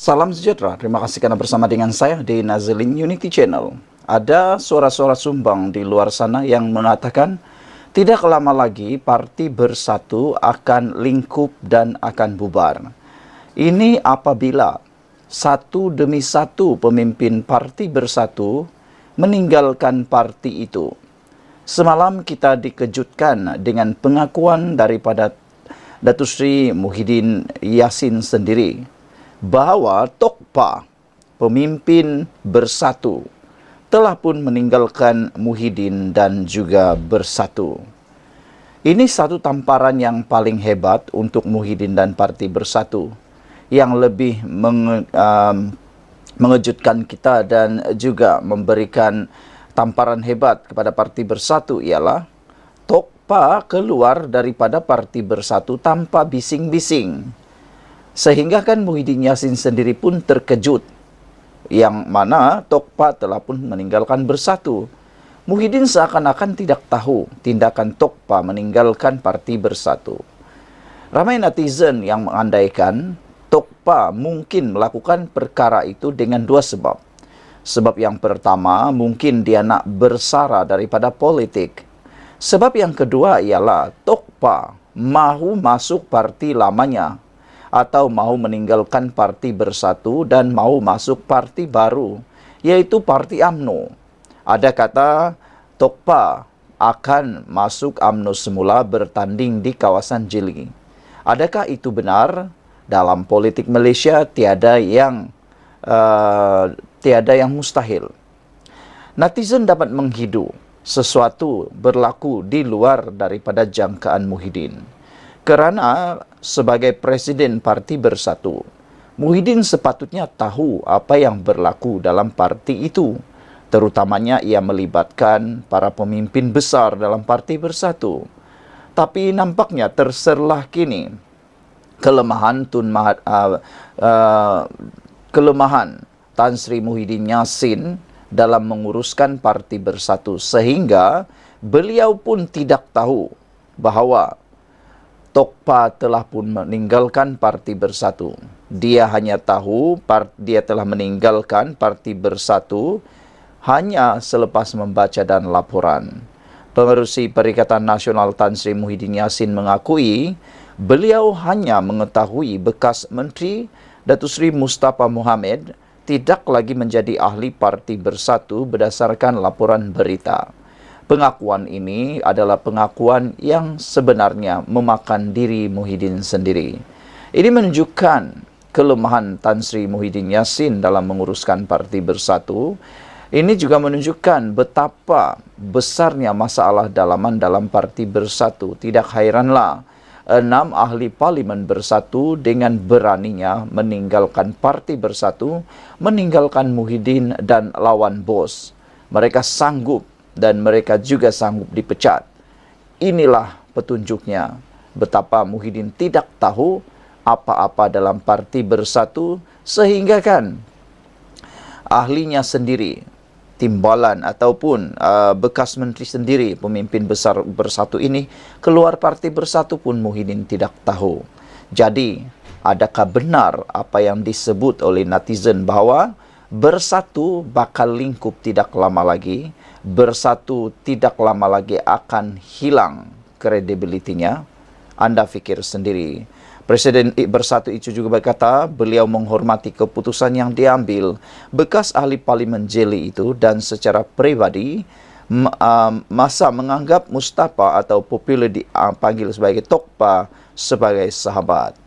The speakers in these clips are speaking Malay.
Salam sejahtera, terima kasih karena bersama dengan saya di Nazilin Unity Channel. Ada suara-suara sumbang di luar sana yang mengatakan tidak lama lagi parti bersatu akan lingkup dan akan bubar. Ini apabila satu demi satu pemimpin parti bersatu meninggalkan parti itu. Semalam kita dikejutkan dengan pengakuan daripada Datuk Seri Muhyiddin Yassin sendiri bahwa Tokpa, pemimpin bersatu, telah pun meninggalkan Muhyiddin dan juga bersatu. Ini satu tamparan yang paling hebat untuk Muhyiddin dan Parti Bersatu. Yang lebih mengejutkan kita dan juga memberikan tamparan hebat kepada Parti Bersatu ialah Tokpa keluar daripada Parti Bersatu tanpa bising-bising. Sehingga kan Muhyiddin Yassin sendiri pun terkejut, yang mana Tokpa telah pun meninggalkan Bersatu. Muhyiddin seakan-akan tidak tahu tindakan Tokpa meninggalkan Parti Bersatu. Ramai netizen yang mengandaikan Tokpa mungkin melakukan perkara itu dengan dua sebab. Sebab yang pertama, mungkin dia nak bersara daripada politik. Sebab yang kedua ialah Tokpa mahu masuk parti lamanya, atau mahu meninggalkan Parti Bersatu dan mahu masuk parti baru, yaitu Parti UMNO. Ada kata Tokpa akan masuk UMNO semula bertanding di kawasan Jili. Adakah itu benar? Dalam politik Malaysia tiada yang mustahil. Netizen dapat menghidu sesuatu berlaku di luar daripada jangkaan Muhyiddin. Kerana sebagai Presiden Parti Bersatu, Muhyiddin sepatutnya tahu apa yang berlaku dalam parti itu. Terutamanya ia melibatkan para pemimpin besar dalam Parti Bersatu. Tapi nampaknya terserlah kini kelemahan Tan Sri Muhyiddin Yassin dalam menguruskan Parti Bersatu, sehingga beliau pun tidak tahu bahawa Tokpa telah pun meninggalkan Parti Bersatu. Dia hanya tahu dia telah meninggalkan Parti Bersatu hanya selepas membaca dan laporan. Pengerusi Perikatan Nasional Tan Sri Muhyiddin Yassin mengakui beliau hanya mengetahui bekas Menteri Datuk Seri Mustafa Mohamed tidak lagi menjadi ahli Parti Bersatu berdasarkan laporan berita. Pengakuan ini adalah pengakuan yang sebenarnya memakan diri Muhyiddin sendiri. Ini menunjukkan kelemahan Tan Sri Muhyiddin Yassin dalam menguruskan Parti Bersatu. Ini juga menunjukkan betapa besarnya masalah dalaman dalam Parti Bersatu. Tidak hairanlah 6 ahli parlimen bersatu dengan beraninya meninggalkan Parti Bersatu, meninggalkan Muhyiddin dan lawan bos. Mereka sanggup dan mereka juga sanggup dipecat. Inilah petunjuknya betapa Muhyiddin tidak tahu apa-apa dalam Parti Bersatu, sehingga kan ahlinya sendiri, timbalan ataupun bekas menteri sendiri, pemimpin besar Bersatu ini keluar Parti Bersatu pun Muhyiddin tidak tahu. Jadi, adakah benar apa yang disebut oleh netizen bahawa Bersatu bakal lingkup tidak lama lagi? Bersatu tidak lama lagi akan hilang kredibilitinya? Anda fikir sendiri. Presiden Bersatu itu juga berkata beliau menghormati keputusan yang diambil bekas ahli parlimen Jeli itu, dan secara pribadi masa menganggap Mustafa atau popular dipanggil sebagai Tokpa sebagai sahabat.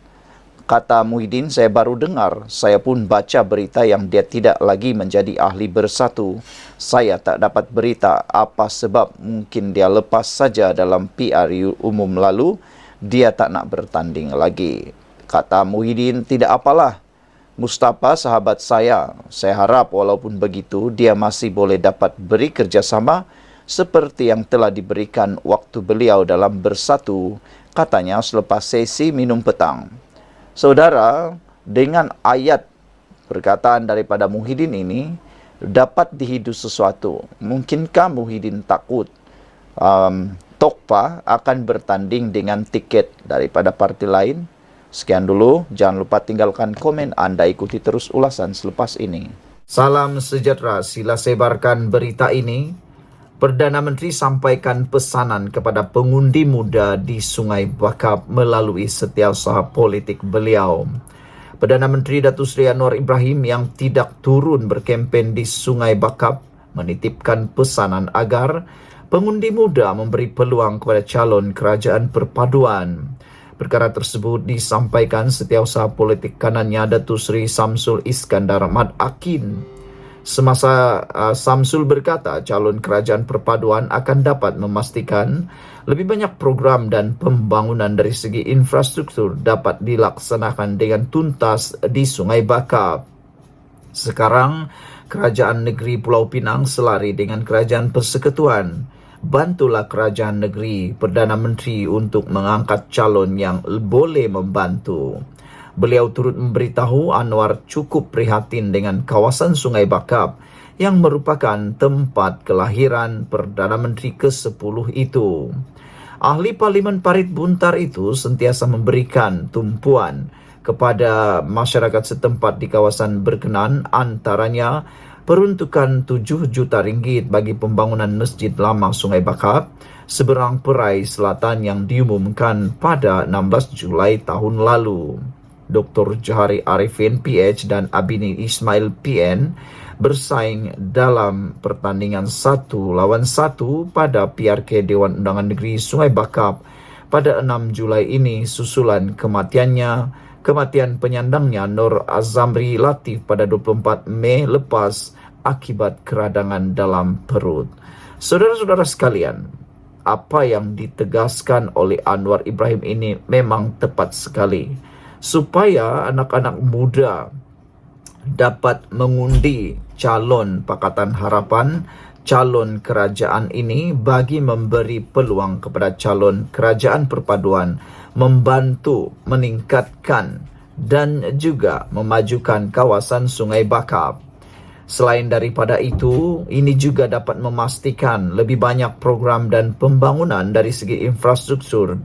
Kata Muhyiddin, saya baru dengar, saya pun baca berita yang dia tidak lagi menjadi ahli Bersatu. Saya tak dapat berita apa sebab, mungkin dia lepas saja dalam PRU umum lalu, dia tak nak bertanding lagi. Kata Muhyiddin, tidak apalah, Mustafa sahabat saya harap walaupun begitu, dia masih boleh dapat beri kerjasama seperti yang telah diberikan waktu beliau dalam Bersatu, katanya selepas sesi minum petang. Saudara, dengan ayat perkataan daripada Muhyiddin ini dapat dihidu sesuatu. Mungkinkah Muhyiddin takut Tokpa akan bertanding dengan tiket daripada parti lain? Sekian dulu, jangan lupa tinggalkan komen Anda, ikuti terus ulasan selepas ini. Salam sejahtera, sila sebarkan berita ini. Perdana Menteri sampaikan pesanan kepada pengundi muda di Sungai Bakap melalui setiausaha politik beliau. Perdana Menteri Datuk Seri Anwar Ibrahim yang tidak turun berkempen di Sungai Bakap menitipkan pesanan agar pengundi muda memberi peluang kepada calon kerajaan perpaduan. Perkara tersebut disampaikan setiausaha politik kanannya Datuk Seri Samsul Iskandar Ahmad Akin. Semasa Samsul berkata calon kerajaan perpaduan akan dapat memastikan lebih banyak program dan pembangunan dari segi infrastruktur dapat dilaksanakan dengan tuntas di Sungai Bakap. Sekarang, Kerajaan Negeri Pulau Pinang selari dengan Kerajaan Persekutuan. Bantulah Kerajaan Negeri Perdana Menteri untuk mengangkat calon yang boleh membantu. Beliau turut memberitahu Anwar cukup prihatin dengan kawasan Sungai Bakap yang merupakan tempat kelahiran Perdana Menteri ke-10 itu. Ahli Parlimen Parit Buntar itu sentiasa memberikan tumpuan kepada masyarakat setempat di kawasan berkenan, antaranya peruntukan 7 juta ringgit bagi pembangunan Masjid Lama Sungai Bakap seberang Perai Selatan yang diumumkan pada 16 Julai tahun lalu. Dr. Johari Arifin PH dan Abini Ismail PN bersaing dalam pertandingan 1 lawan 1 pada PRK Dewan Undangan Negeri Sungai Bakap pada 6 Julai ini susulan kematian penyandangnya Nur Azamri Latif pada 24 Mei lepas akibat keradangan dalam perut. Saudara-saudara sekalian, apa yang ditegaskan oleh Anwar Ibrahim ini memang tepat sekali. Supaya anak-anak muda dapat mengundi calon Pakatan Harapan, calon kerajaan ini bagi memberi peluang kepada calon kerajaan perpaduan membantu meningkatkan dan juga memajukan kawasan Sungai Bakap. Selain daripada itu, ini juga dapat memastikan lebih banyak program dan pembangunan dari segi infrastruktur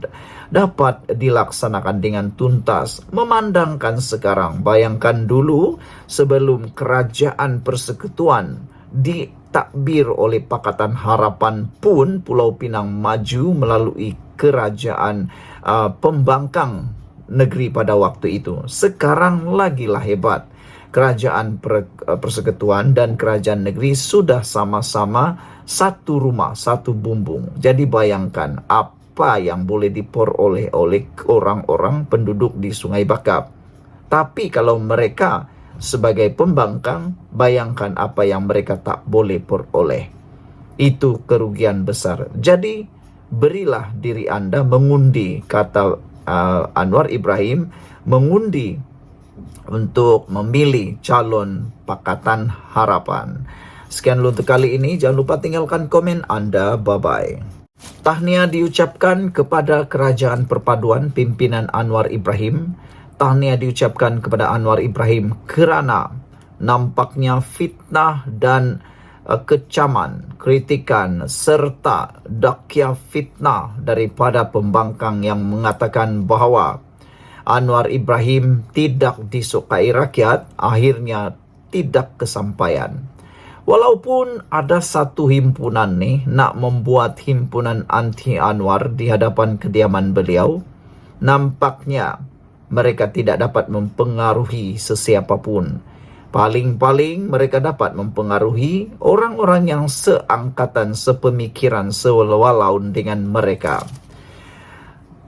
dapat dilaksanakan dengan tuntas. Memandangkan sekarang, bayangkan dulu sebelum Kerajaan Persekutuan ditakbir oleh Pakatan Harapan pun Pulau Pinang maju melalui kerajaan pembangkang negeri pada waktu itu. Sekarang lagilah hebat. Kerajaan Persekutuan dan Kerajaan Negeri sudah sama-sama satu rumah, satu bumbung. Jadi bayangkan apa yang boleh diperoleh oleh orang-orang penduduk di Sungai Bakap. Tapi kalau mereka sebagai pembangkang, bayangkan apa yang mereka tak boleh peroleh. Itu kerugian besar. Jadi berilah diri Anda mengundi, kata Anwar Ibrahim, mengundi untuk memilih calon Pakatan Harapan. Sekian dulu untuk kali ini. Jangan lupa tinggalkan komen Anda. Bye-bye. Tahniah diucapkan kepada Kerajaan Perpaduan pimpinan Anwar Ibrahim. Tahniah diucapkan kepada Anwar Ibrahim kerana nampaknya fitnah dan kecaman, kritikan serta dakwah fitnah daripada pembangkang yang mengatakan bahawa Anwar Ibrahim tidak disukai rakyat, akhirnya tidak kesampaian. Walaupun ada satu himpunan nak membuat himpunan anti Anwar di hadapan kediaman beliau, nampaknya mereka tidak dapat mempengaruhi sesiapa pun. Paling-paling mereka dapat mempengaruhi orang-orang yang seangkatan, sepemikiran, sewalaun dengan mereka.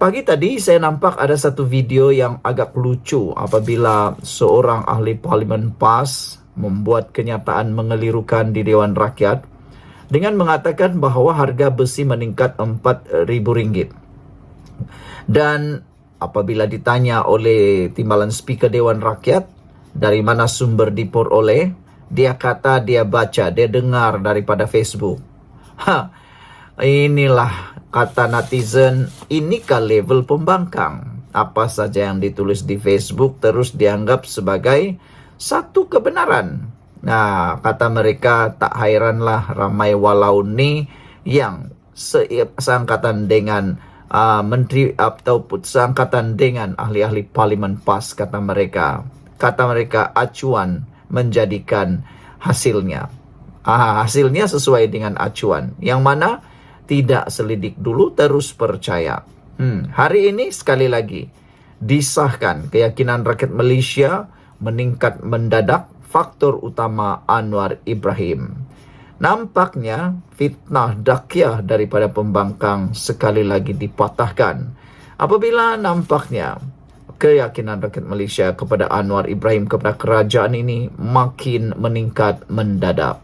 Pagi tadi saya nampak ada satu video yang agak lucu apabila seorang ahli parlimen PAS membuat kenyataan mengelirukan di Dewan Rakyat dengan mengatakan bahawa harga besi meningkat RM4,000. Dan apabila ditanya oleh timbalan Speaker Dewan Rakyat dari mana sumber diperoleh, dia kata dia baca, dia dengar daripada Facebook. Inilah kata netizen, inikah level pembangkang? Apa saja yang ditulis di Facebook terus dianggap sebagai satu kebenaran. Nah, kata mereka, tak hairanlah ramai walau ni yang seangkatan dengan menteri atau seangkatan dengan ahli-ahli parlimen PAS, kata mereka. Kata mereka acuan menjadikan hasilnya. Hasilnya sesuai dengan acuan. Yang mana tidak selidik dulu, terus percaya. Hari ini sekali lagi disahkan keyakinan rakyat Malaysia meningkat mendadak, faktor utama Anwar Ibrahim. Nampaknya fitnah dakyah daripada pembangkang sekali lagi dipatahkan apabila nampaknya keyakinan rakyat Malaysia kepada Anwar Ibrahim, kepada kerajaan ini makin meningkat mendadak.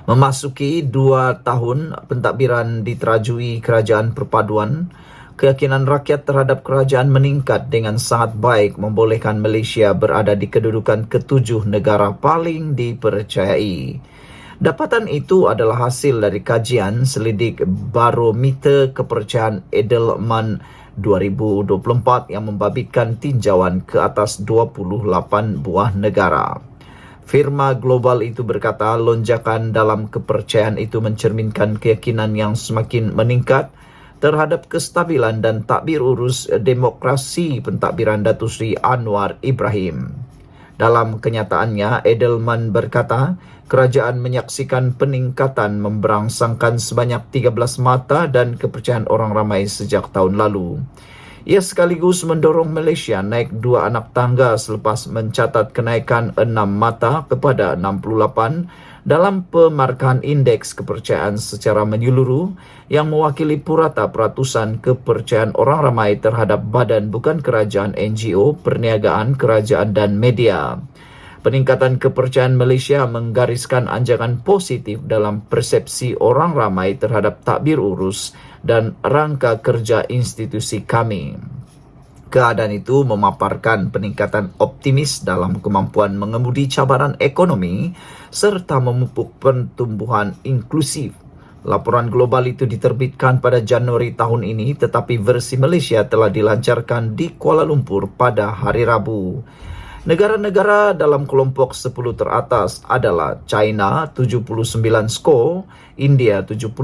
Memasuki 2 tahun pentadbiran diterajui kerajaan perpaduan, keyakinan rakyat terhadap kerajaan meningkat dengan sangat baik, membolehkan Malaysia berada di kedudukan ke-7 negara paling dipercayai. Dapatan itu adalah hasil dari kajian selidik Barometer Kepercayaan Edelman 2024 yang membabitkan tinjauan ke atas 28 buah negara. Firma global itu berkata lonjakan dalam kepercayaan itu mencerminkan keyakinan yang semakin meningkat terhadap kestabilan dan takbir urus demokrasi pentadbiran Datuk Seri Anwar Ibrahim. Dalam kenyataannya, Edelman berkata, kerajaan menyaksikan peningkatan memberangsangkan sebanyak 13 mata dan kepercayaan orang ramai sejak tahun lalu. Ia sekaligus mendorong Malaysia naik 2 anak tangga selepas mencatat kenaikan 6 mata kepada 68 dalam pemarkahan indeks kepercayaan secara menyeluruh yang mewakili purata peratusan kepercayaan orang ramai terhadap badan bukan kerajaan, NGO, perniagaan, kerajaan dan media. Peningkatan kepercayaan Malaysia menggariskan anjangan positif dalam persepsi orang ramai terhadap takbir urus dan rangka kerja institusi kami. Keadaan itu memaparkan peningkatan optimis dalam kemampuan mengemudi cabaran ekonomi serta memupuk pertumbuhan inklusif. Laporan global itu diterbitkan pada Januari tahun ini, tetapi versi Malaysia telah dilancarkan di Kuala Lumpur pada hari Rabu. Negara-negara dalam kelompok 10 teratas adalah China 79 skor, India 76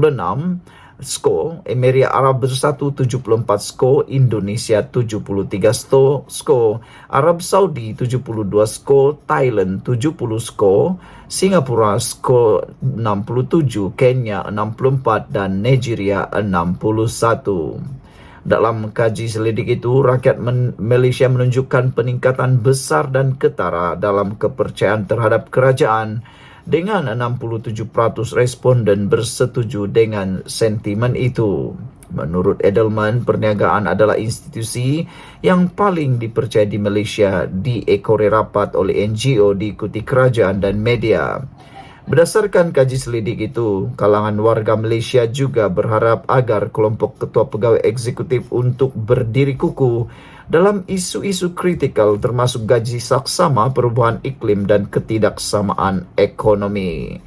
skor, Emirat Arab Bersatu 74 skor, Indonesia 73 skor, Arab Saudi 72 skor, Thailand 70 skor, Singapura skor 67, Kenya 64 dan Nigeria 61. Dalam kaji selidik itu, rakyat Malaysia menunjukkan peningkatan besar dan ketara dalam kepercayaan terhadap kerajaan dengan 67% responden bersetuju dengan sentimen itu. Menurut Edelman, perniagaan adalah institusi yang paling dipercayai di Malaysia, diekori rapat oleh NGO, diikuti kerajaan dan media. Berdasarkan kaji selidik itu, kalangan warga Malaysia juga berharap agar kelompok ketua pegawai eksekutif untuk berdiri kukuh dalam isu-isu kritikal termasuk gaji saksama, perubahan iklim dan ketidaksamaan ekonomi.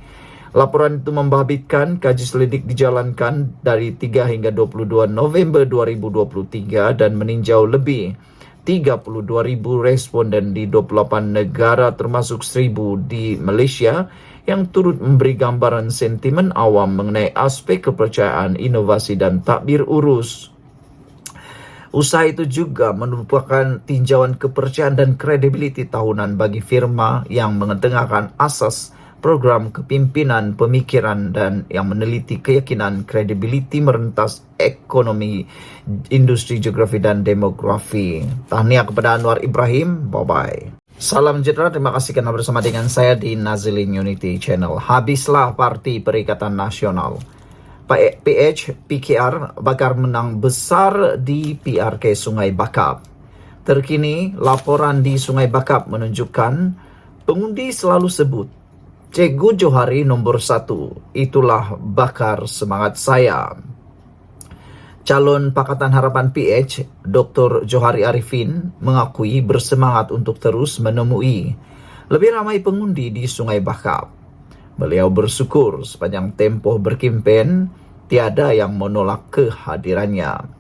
Laporan itu membabitkan kaji selidik dijalankan dari 3 hingga 22 November 2023 dan meninjau lebih 32,000 responden di 28 negara termasuk 1,000 di Malaysia yang turut memberi gambaran sentimen awam mengenai aspek kepercayaan, inovasi dan takbir urus. Usaha itu juga merupakan tinjauan kepercayaan dan kredibiliti tahunan bagi firma yang mengetengahkan asas program kepimpinan pemikiran dan yang meneliti keyakinan kredibiliti merentas ekonomi, industri, geografi dan demografi. Tahniah kepada Anwar Ibrahim. Bye-bye. Salam sejahtera, terima kasih kerana bersama dengan saya di Nazilin Unity Channel. Habislah Parti Perikatan Nasional. PH PKR bakal menang besar di PRK Sungai Bakap. Terkini, laporan di Sungai Bakap menunjukkan pengundi selalu sebut Cikgu Johari nombor 1, itulah bakar semangat saya. Calon Pakatan Harapan PH, Dr. Johari Arifin, mengakui bersemangat untuk terus menemui lebih ramai pengundi di Sungai Bakap. Beliau bersyukur sepanjang tempoh berkempen, tiada yang menolak kehadirannya.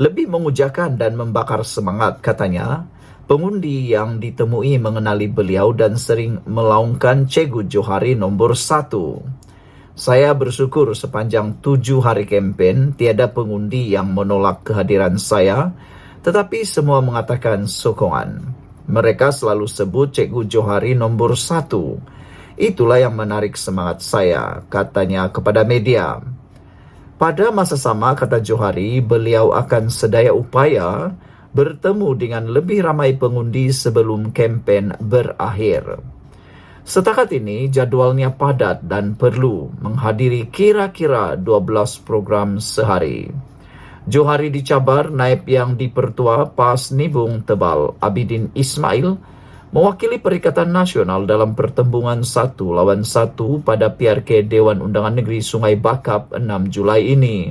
Lebih memujakan dan membakar semangat, katanya, pengundi yang ditemui mengenali beliau dan sering melaungkan Cikgu Johari nombor 1. Saya bersyukur sepanjang 7 hari kempen tiada pengundi yang menolak kehadiran saya, tetapi semua mengatakan sokongan. Mereka selalu sebut Cikgu Johari nombor 1. Itulah yang menarik semangat saya, katanya kepada media. Pada masa sama, kata Johari, beliau akan sedaya upaya bertemu dengan lebih ramai pengundi sebelum kempen berakhir. Setakat ini, jadualnya padat dan perlu menghadiri kira-kira 12 program sehari. Johari dicabar naib yang dipertua PAS Nibung Tebal, Abidin Ismail, mewakili Perikatan Nasional dalam pertembungan 1-1 pada PRK Dewan Undangan Negeri Sungai Bakap 6 Julai ini.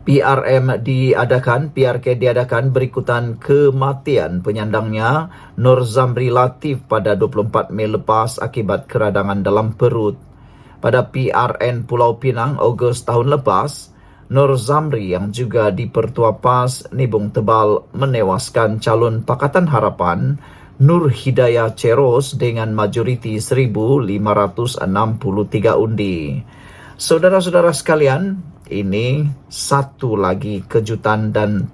PRK diadakan berikutan kematian penyandangnya Nur Zamri Latif pada 24 Mei lepas akibat keradangan dalam perut. Pada PRN Pulau Pinang Ogos tahun lepas, Nur Zamri yang juga dipertua PAS Nibung Tebal menewaskan calon Pakatan Harapan Nur Hidayah Ceros dengan majoriti 1.563 undi. Saudara-saudara sekalian, ini satu lagi kejutan dan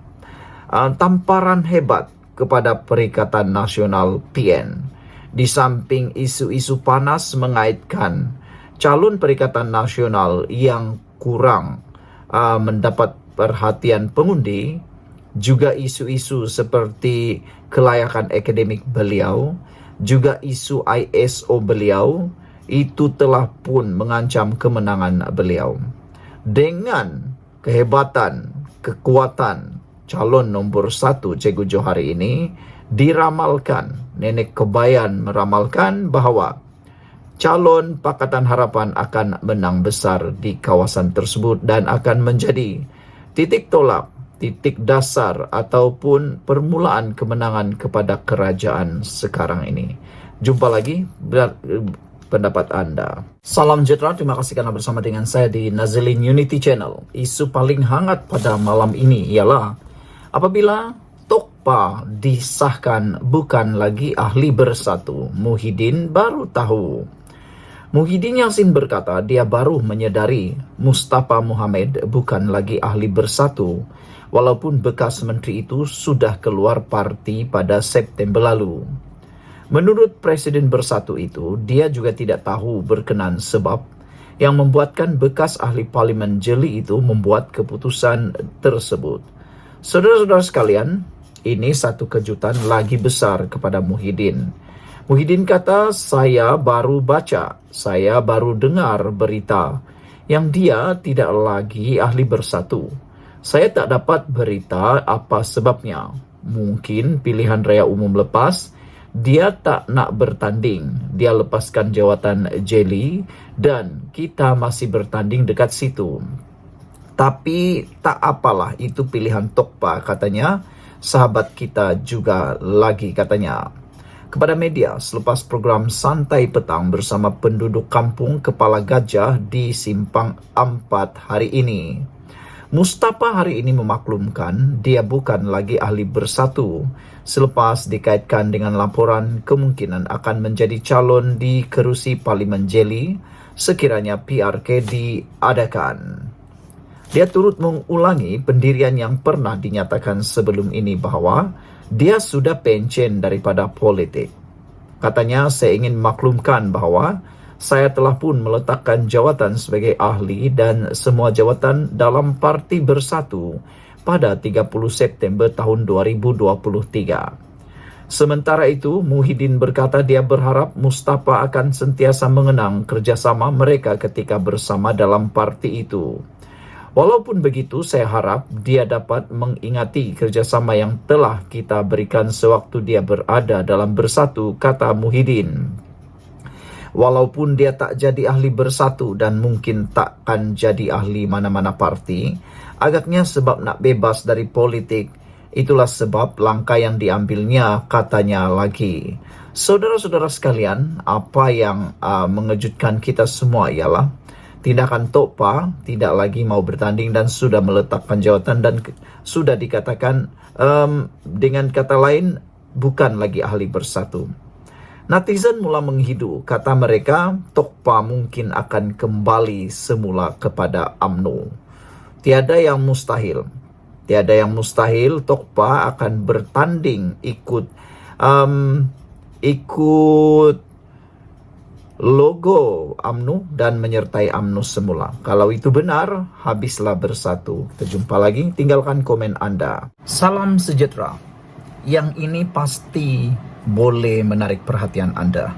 tamparan hebat kepada Perikatan Nasional PN. Di samping isu-isu panas mengaitkan calon Perikatan Nasional yang kurang mendapat perhatian pengundi, juga isu-isu seperti kelayakan akademik beliau, juga isu ISO beliau, itu telah pun mengancam kemenangan beliau. Dengan kehebatan, kekuatan calon nombor 1 Cikgu Johari ini, diramalkan, Nenek Kebayan meramalkan bahawa calon Pakatan Harapan akan menang besar di kawasan tersebut dan akan menjadi titik tolak, titik dasar ataupun permulaan kemenangan kepada kerajaan sekarang ini. Jumpa lagi pendapat anda. Salam sejahtera, terima kasih karena bersama dengan saya di Nazilin Unity Channel. Isu paling hangat pada malam ini ialah apabila Tokpa disahkan bukan lagi ahli bersatu. Muhyiddin baru tahu. Muhyiddin Yassin berkata dia baru menyedari Mustafa Mohamed bukan lagi ahli bersatu, walaupun bekas menteri itu sudah keluar parti pada September lalu. Menurut Presiden Bersatu itu, dia juga tidak tahu berkenan sebab yang membuatkan bekas ahli parlimen jeli itu membuat keputusan tersebut. Saudara-saudara sekalian, ini satu kejutan lagi besar kepada Muhyiddin. Muhyiddin kata, saya baru baca, saya baru dengar berita yang dia tidak lagi ahli bersatu. Saya tak dapat berita apa sebabnya. Mungkin pilihan raya umum lepas, dia tak nak bertanding. Dia lepaskan jawatan jeli dan kita masih bertanding dekat situ. Tapi tak apalah, itu pilihan Tokpa, katanya. Sahabat kita juga lagi, katanya. Kepada media selepas program Santai Petang bersama penduduk kampung Kepala Gajah di Simpang 4 hari ini. Mustafa hari ini memaklumkan dia bukan lagi ahli bersatu selepas dikaitkan dengan laporan kemungkinan akan menjadi calon di kerusi Parlimen Jeli sekiranya PRK diadakan. Dia turut mengulangi pendirian yang pernah dinyatakan sebelum ini bahawa dia sudah pencen daripada politik. Katanya, saya ingin maklumkan bahawa saya telah pun meletakkan jawatan sebagai ahli dan semua jawatan dalam Parti Bersatu pada 30 September tahun 2023. Sementara itu, Muhyiddin berkata dia berharap Mustafa akan sentiasa mengenang kerjasama mereka ketika bersama dalam parti itu. Walaupun begitu, saya harap dia dapat mengingati kerjasama yang telah kita berikan sewaktu dia berada dalam Bersatu, kata Muhyiddin. Walaupun dia tak jadi ahli Bersatu dan mungkin takkan jadi ahli mana-mana parti, agaknya sebab nak bebas dari politik, itulah sebab langkah yang diambilnya, katanya lagi. Saudara-saudara sekalian, apa yang mengejutkan kita semua ialah tindakan Tokpa tidak lagi mau bertanding dan sudah meletakkan jawatan dan sudah dikatakan dengan kata lain bukan lagi ahli Bersatu. Netizen mula menghidu, kata mereka Tokpa mungkin akan kembali semula kepada UMNO. Tiada yang mustahil. Tiada yang mustahil Tokpa akan bertanding ikut logo UMNO dan menyertai UMNO semula. Kalau itu benar, habislah bersatu. Kita jumpa lagi, tinggalkan komen Anda. Salam sejahtera. Yang ini pasti boleh menarik perhatian Anda.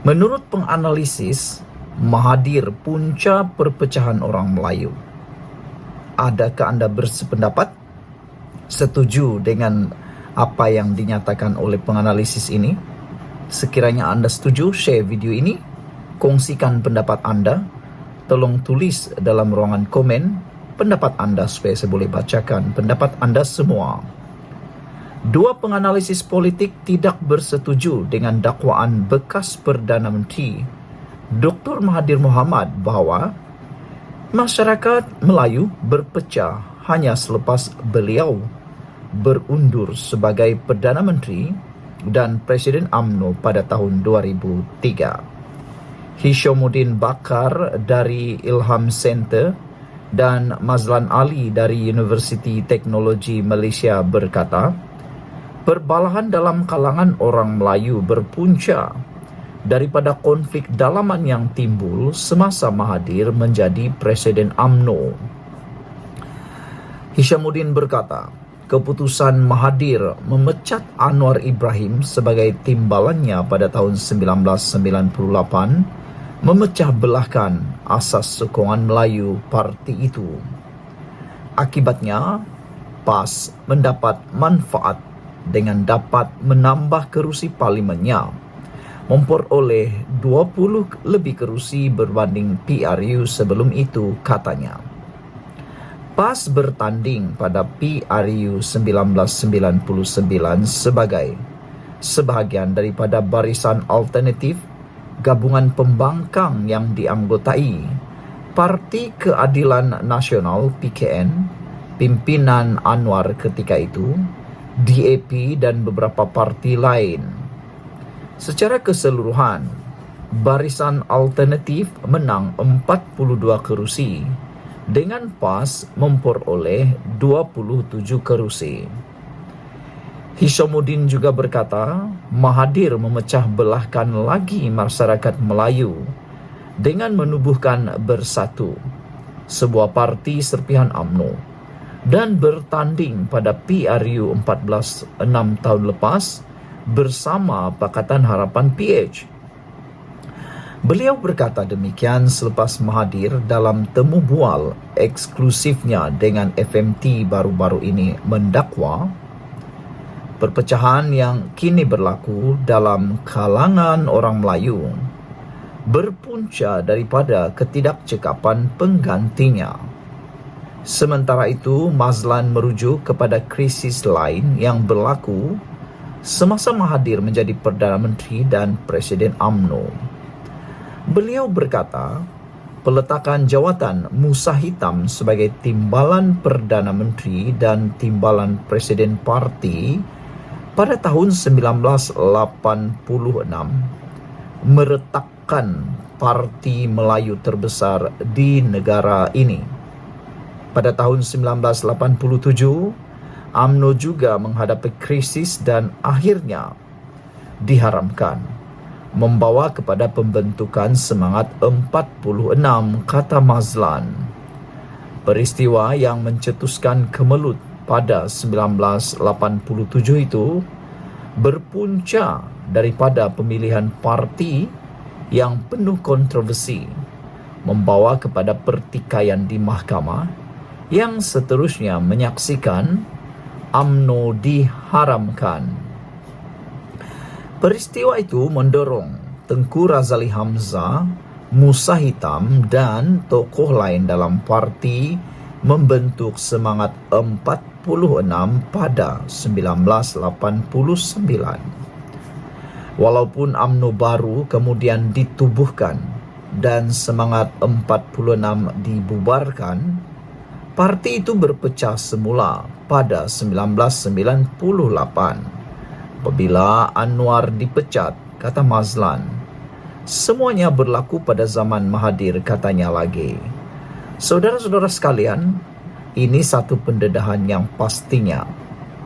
Menurut penganalisis, Mahathir punca perpecahan orang Melayu. Adakah Anda bersependapat? Setuju dengan apa yang dinyatakan oleh penganalisis ini? Sekiranya Anda setuju, share video ini, kongsikan pendapat Anda, tolong tulis dalam ruangan komen pendapat Anda supaya saya boleh bacakan pendapat Anda semua. Dua penganalisis politik tidak bersetuju dengan dakwaan bekas Perdana Menteri Dr. Mahathir Mohamad bahawa masyarakat Melayu berpecah hanya selepas beliau berundur sebagai Perdana Menteri dan Presiden UMNO pada tahun 2003. Hishamuddin Bakar dari Ilham Center dan Mazlan Ali dari Universiti Teknologi Malaysia berkata, perbalahan dalam kalangan orang Melayu berpunca daripada konflik dalaman yang timbul semasa Mahathir menjadi Presiden UMNO. Hishamuddin berkata, keputusan Mahathir memecat Anwar Ibrahim sebagai timbalannya pada tahun 1998 memecah belahkan asas sokongan Melayu parti itu. Akibatnya, PAS mendapat manfaat dengan dapat menambah kerusi parlimennya, memperoleh 20 lebih kerusi berbanding PRU sebelum itu, katanya. PAS bertanding pada PRU 1999 sebagai sebahagian daripada Barisan Alternatif Gabungan Pembangkang yang dianggotai Parti Keadilan Nasional PKN, pimpinan Anwar ketika itu, DAP dan beberapa parti lain. Secara keseluruhan, Barisan Alternatif menang 42 kerusi dengan PAS memperoleh 27 kerusi. Hishamuddin juga berkata, Mahathir memecah belahkan lagi masyarakat Melayu dengan menubuhkan Bersatu, sebuah parti serpihan UMNO, dan bertanding pada PRU 14 6 tahun lepas bersama Pakatan Harapan PH. Beliau berkata demikian selepas Mahathir dalam temu bual eksklusifnya dengan FMT baru-baru ini mendakwa perpecahan yang kini berlaku dalam kalangan orang Melayu berpunca daripada ketidakcekapan penggantinya. Sementara itu, Mazlan merujuk kepada krisis lain yang berlaku semasa Mahathir menjadi Perdana Menteri dan Presiden UMNO. Beliau berkata, peletakan jawatan Musa Hitam sebagai timbalan Perdana Menteri dan timbalan Presiden Parti pada tahun 1986 meretakkan parti Melayu terbesar di negara ini. Pada tahun 1987, UMNO juga menghadapi krisis dan akhirnya diharamkan, membawa kepada pembentukan Semangat 46, kata Mazlan. Peristiwa yang mencetuskan kemelut pada 1987 itu berpunca daripada pemilihan parti yang penuh kontroversi, membawa kepada pertikaian di mahkamah yang seterusnya menyaksikan UMNO diharamkan. Peristiwa itu mendorong Tengku Razali Hamzah, Musa Hitam dan tokoh lain dalam parti membentuk Semangat 46 pada 1989. Walaupun UMNO baru kemudian ditubuhkan dan Semangat 46 dibubarkan, parti itu berpecah semula pada 1998 apabila Anwar dipecat kata Mazlan. Semuanya berlaku pada zaman Mahathir, katanya lagi. Saudara-saudara sekalian, ini satu pendedahan yang pastinya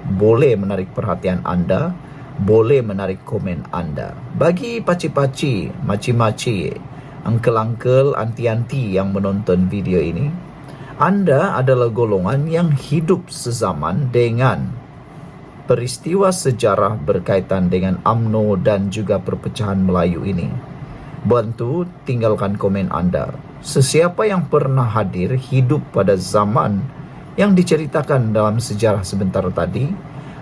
boleh menarik perhatian Anda, boleh menarik komen Anda. Bagi paci-paci, maci-maci, angkel-angkel, anti-anti yang menonton video ini, Anda adalah golongan yang hidup sezaman dengan peristiwa sejarah berkaitan dengan UMNO dan juga perpecahan Melayu ini. Bantu tinggalkan komen Anda. Sesiapa yang pernah hadir hidup pada zaman yang diceritakan dalam sejarah sebentar tadi,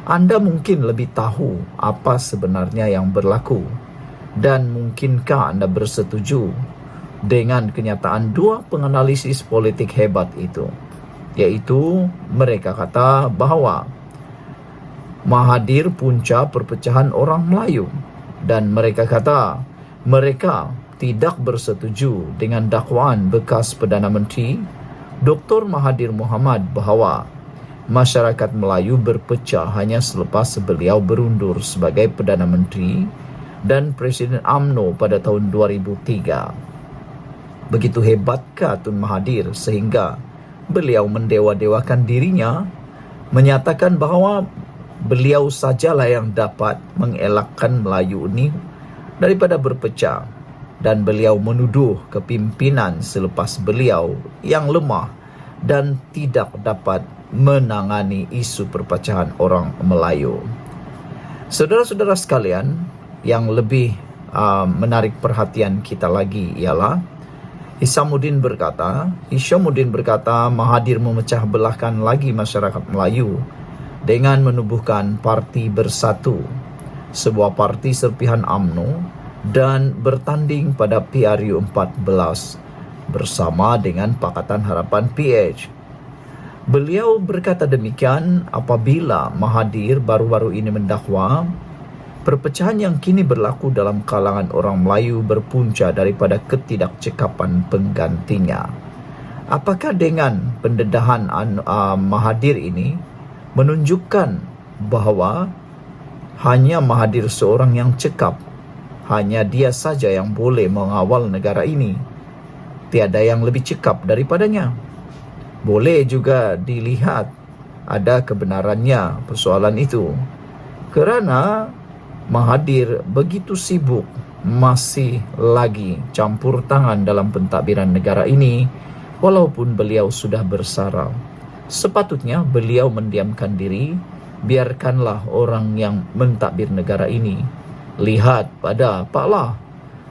Anda mungkin lebih tahu apa sebenarnya yang berlaku. Dan mungkinkah Anda bersetuju dengan kenyataan dua penganalisis politik hebat itu? Yaitu mereka kata bahawa Mahathir punca perpecahan orang Melayu. Dan mereka kata mereka tidak bersetuju dengan dakwaan bekas Perdana Menteri Dr. Mahathir Mohamad bahawa masyarakat Melayu berpecah hanya selepas beliau berundur sebagai Perdana Menteri dan Presiden UMNO pada tahun 2003. Begitu hebatkah Tun Mahathir sehingga beliau mendewa-dewakan dirinya, menyatakan bahawa beliau sajalah yang dapat mengelakkan Melayu ini daripada berpecah, dan beliau menuduh kepimpinan selepas beliau yang lemah dan tidak dapat menangani isu perpecahan orang Melayu. Saudara-saudara sekalian, yang lebih menarik perhatian kita lagi ialah Hishamuddin berkata Mahathir memecah belahkan lagi masyarakat Melayu dengan menubuhkan Parti Bersatu, sebuah parti serpihan UMNO, dan bertanding pada PRU 14 bersama dengan Pakatan Harapan PH. Beliau berkata demikian apabila Mahathir baru-baru ini mendakwa perpecahan yang kini berlaku dalam kalangan orang Melayu berpunca daripada ketidakcekapan penggantinya. Apakah dengan pendedahan Mahathir ini menunjukkan bahawa hanya Mahathir seorang yang cekap, hanya dia saja yang boleh mengawal negara ini, tiada yang lebih cekap daripadanya? Boleh juga dilihat ada kebenarannya persoalan itu, kerana Mahathir begitu sibuk masih lagi campur tangan dalam pentadbiran negara ini walaupun beliau sudah bersara. Sepatutnya beliau mendiamkan diri, biarkanlah orang yang mentadbir negara ini. Lihat pada Pak Lah,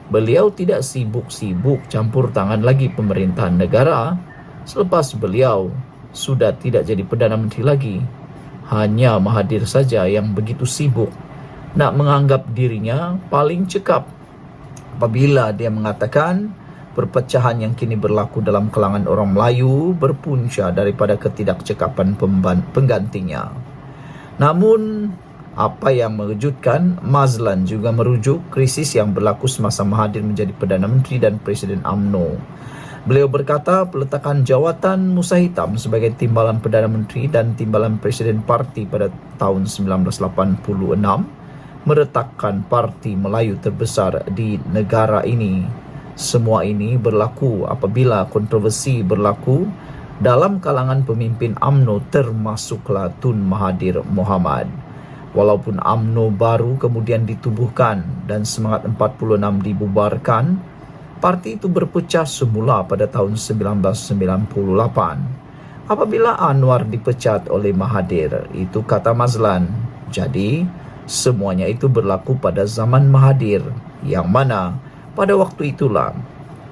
beliau tidak sibuk-sibuk campur tangan lagi pemerintahan negara selepas beliau sudah tidak jadi Perdana Menteri lagi. Hanya Mahathir saja yang begitu sibuk nak menganggap dirinya paling cekap apabila dia mengatakan perpecahan yang kini berlaku dalam kalangan orang Melayu berpunca daripada ketidakcekapan penggantinya. Namun apa yang mengejutkan, Mazlan juga merujuk krisis yang berlaku semasa Mahathir menjadi Perdana Menteri dan Presiden UMNO. Beliau berkata peletakan jawatan Musa Hitam sebagai timbalan Perdana Menteri dan timbalan Presiden Parti pada tahun 1986 meretakkan parti Melayu terbesar di negara ini. Semua ini berlaku apabila kontroversi berlaku dalam kalangan pemimpin UMNO termasuklah Tun Mahathir Mohamad. Walaupun UMNO baru kemudian ditubuhkan dan Semangat 46 dibubarkan, parti itu berpecah semula pada tahun 1998 apabila Anwar dipecat oleh Mahathir. Itu kata Mazlan. Jadi semuanya itu berlaku pada zaman Mahathir, yang mana pada waktu itulah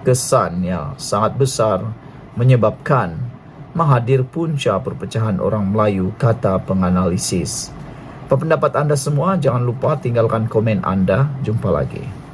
kesannya sangat besar menyebabkan Mahathir punca perpecahan orang Melayu, kata penganalisis. Apa pendapat anda semua? Jangan lupa tinggalkan komen anda. Jumpa lagi.